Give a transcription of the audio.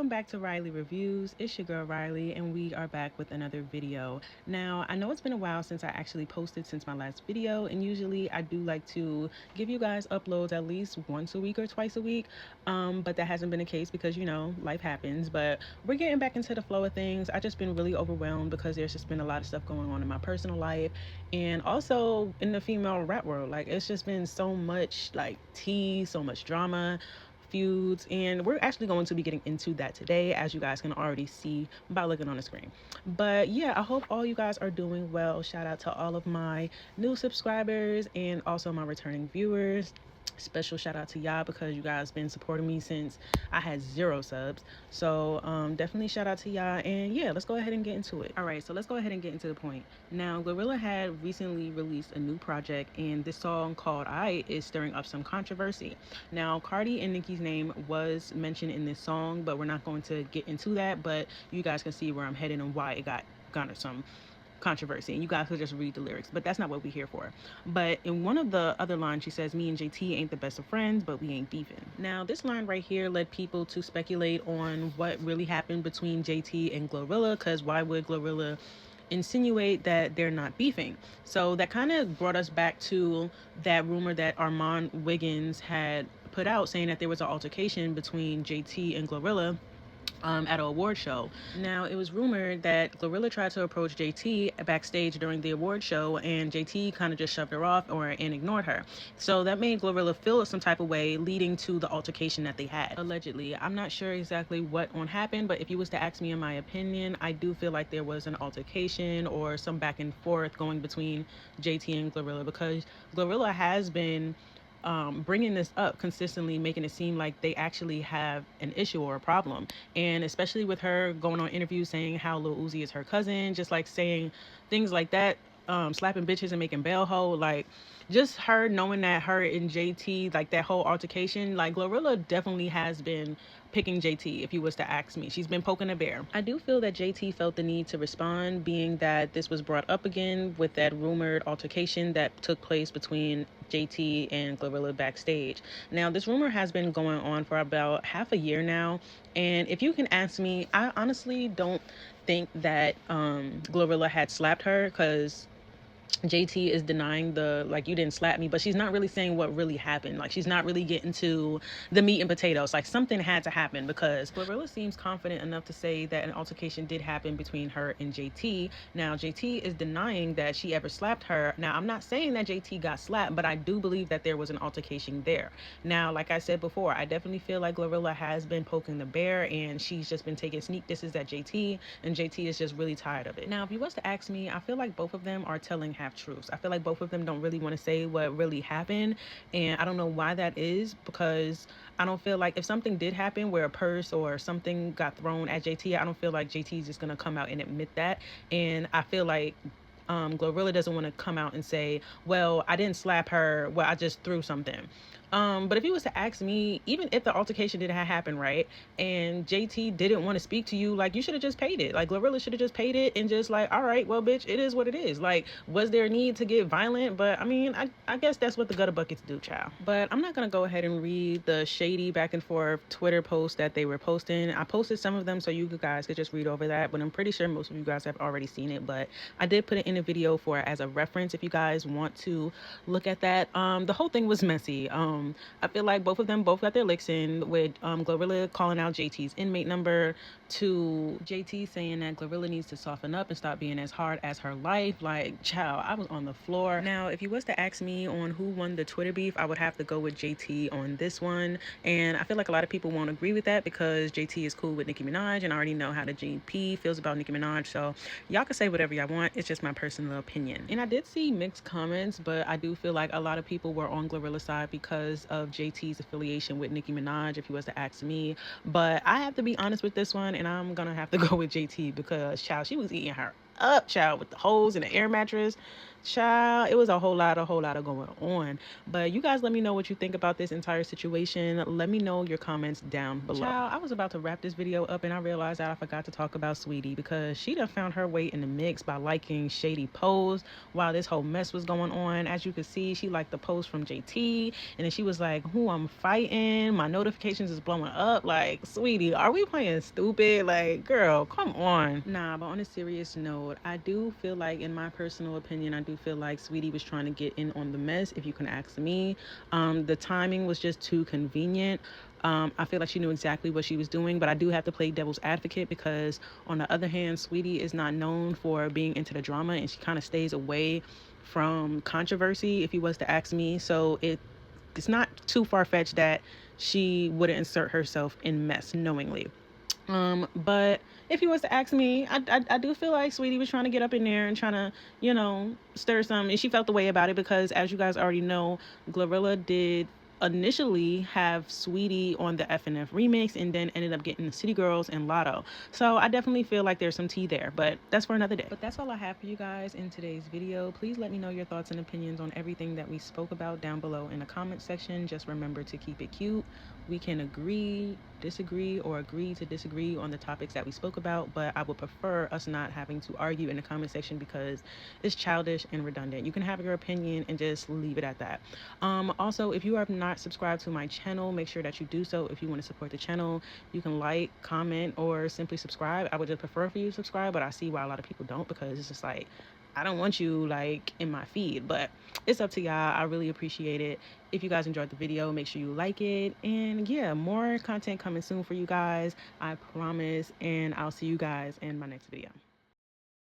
welcome back to Riley Reviews. It's your girl Riley, and we are back with another video. Now, I know it's been a while since I actually posted since my last video, and usually I do like to give you guys uploads at least once a week or twice a week, but that hasn't been the case because, you know, life happens. But we're getting back into the flow of things. I've just been really overwhelmed because there's just been a lot of stuff going on in my personal life and also in the female rap world. Like, it's just been so much, like, tea, so much drama, feuds, and we're actually going to be getting into that today, as you guys can already see by looking on the screen. But yeah, I hope all you guys are doing well. Shout out to all of my new subscribers and also my returning viewers. Special shout out to y'all because you guys been supporting me since I had 0 subs. So definitely shout out to y'all, and yeah, let's go ahead and get into it. All right, so let's go ahead and get into the point. Now, Glorilla had recently released a new project, and this song called I is stirring up some controversy. Now, Cardi and Nicki's name was mentioned in this song, but we're not going to get into that, but you guys can see where I'm heading and why it got garnered some controversy, and you guys could just read the lyrics, but that's not what we're here for. But in one of the other lines, she says, me and JT ain't the best of friends, but we ain't beefing. Now, this line right here led people to speculate on what really happened between JT and Glorilla, because why would Glorilla insinuate that they're not beefing? So that kind of brought us back to that rumor that Armand Wiggins had put out, saying that there was an altercation between JT and Glorilla at an award show. Now, it was rumored that Glorilla tried to approach JT backstage during the award show, and JT kind of just shoved her off and ignored her. So that made Glorilla feel some type of way, leading to the altercation that they had. Allegedly, I'm not sure exactly what happened, but if you was to ask me in my opinion, I do feel like there was an altercation or some back and forth going between JT and Glorilla, because Glorilla has been bringing this up consistently, making it seem like they actually have an issue or a problem. And especially with her going on interviews saying how Lil Uzi is her cousin, just like saying things like that, slapping bitches and making bail hoe, like just her knowing that her and JT, like that whole altercation, like Glorilla definitely has been picking JT, if you was to ask me. She's been poking a bear. I do feel that JT felt the need to respond, being that this was brought up again with that rumored altercation that took place between JT and Glorilla backstage. Now, this rumor has been going on for about half a year now, and if you can ask me, I honestly don't think that Glorilla had slapped her, because JT is denying the, like, you didn't slap me, but she's not really saying what really happened. Like, she's not really getting to the meat and potatoes. Like, something had to happen, because Glorilla seems confident enough to say that an altercation did happen between her and JT. Now, JT is denying that she ever slapped her. Now, I'm not saying that JT got slapped, but I do believe that there was an altercation there. Now, like I said before, I definitely feel like Glorilla has been poking the bear, and she's just been taking sneak disses at JT, and JT is just really tired of it. Now, if you was to ask me, I feel like both of them are telling half truths. I feel like both of them don't really want to say what really happened, and I don't know why that is, because I don't feel like if something did happen where a purse or something got thrown at JT, I don't feel like JT is just gonna come out and admit that. And I feel like Glorilla doesn't want to come out and say, well, I didn't slap her, well, I just threw something. But if he was to ask me, even if the altercation didn't happen, right, and JT didn't want to speak to you, like, you should have just paid it. Like, Glorilla should have just paid it and just like, all right, well, bitch, it is what it is. Like, was there a need to get violent? But I mean, I guess that's what the gutter buckets do, child. But I'm not gonna go ahead and read the shady back and forth Twitter posts that they were posting. I posted some of them so you guys could just read over that, but I'm pretty sure most of you guys have already seen it. But I did put it in a video for as a reference if you guys want to look at that. The whole thing was messy. I feel like both of them both got their licks in, with Glorilla calling out JT's inmate number, to JT saying that Glorilla needs to soften up and stop being as hard as her life. Like, child, I was on the floor. Now, if you was to ask me on who won the Twitter beef, I would have to go with JT on this one. And I feel like a lot of people won't agree with that, because JT is cool with Nicki Minaj, and I already know how the GP feels about Nicki Minaj. So y'all can say whatever y'all want. It's just my personal opinion. And I did see mixed comments, but I do feel like a lot of people were on Glorilla's side because of JT's affiliation with Nicki Minaj, if he was to ask me. But I have to be honest with this one, and I'm gonna have to go with JT, because, child, she was eating her up, child, with the holes in the air mattress. Child, it was a whole lot of going on. But you guys let me know what you think about this entire situation. Let me know your comments down below. Child, I was about to wrap this video up and I realized that I forgot to talk about Saweetie because she done found her way in the mix by liking shady posts while this whole mess was going on. As you can see, she liked the post from JT and then she was like, who I'm fighting, my notifications is blowing up. Like, Saweetie, are we playing stupid? Like, girl, come on. Nah, but on a serious note, I do feel like, in my personal opinion, I do feel like Saweetie was trying to get in on the mess, if you can ask me. The timing was just too convenient. I feel like she knew exactly what she was doing, but I do have to play devil's advocate because, on the other hand, Saweetie is not known for being into the drama and she kind of stays away from controversy, if you was to ask me. So it's not too far-fetched that she wouldn't insert herself in mess knowingly. But if you was to ask me, I do feel like Saweetie was trying to get up in there and trying to, stir some, and she felt the way about it because, as you guys already know, Glorilla did initially have Saweetie on the FNF remix and then ended up getting the City Girls and Lotto. So I definitely feel like there's some tea there, but that's for another day. But that's all I have for you guys in today's video. Please let me know your thoughts and opinions on everything that we spoke about down below in the comment section. Just remember to keep it cute. We can agree, disagree, or agree to disagree on the topics that we spoke about, but I would prefer us not having to argue in the comment section because it's childish and redundant. You can have your opinion and just leave it at that. Also, if you are not subscribed to my channel, make sure that you do so. If you want to support the channel, you can like, comment, or simply subscribe. I would just prefer for you to subscribe, but I see why a lot of people don't because it's just like, I don't want you like in my feed, but it's up to y'all. I really appreciate it. If you guys enjoyed the video, make sure you like it. And yeah, more content coming soon for you guys, I promise. And I'll see you guys in my next video.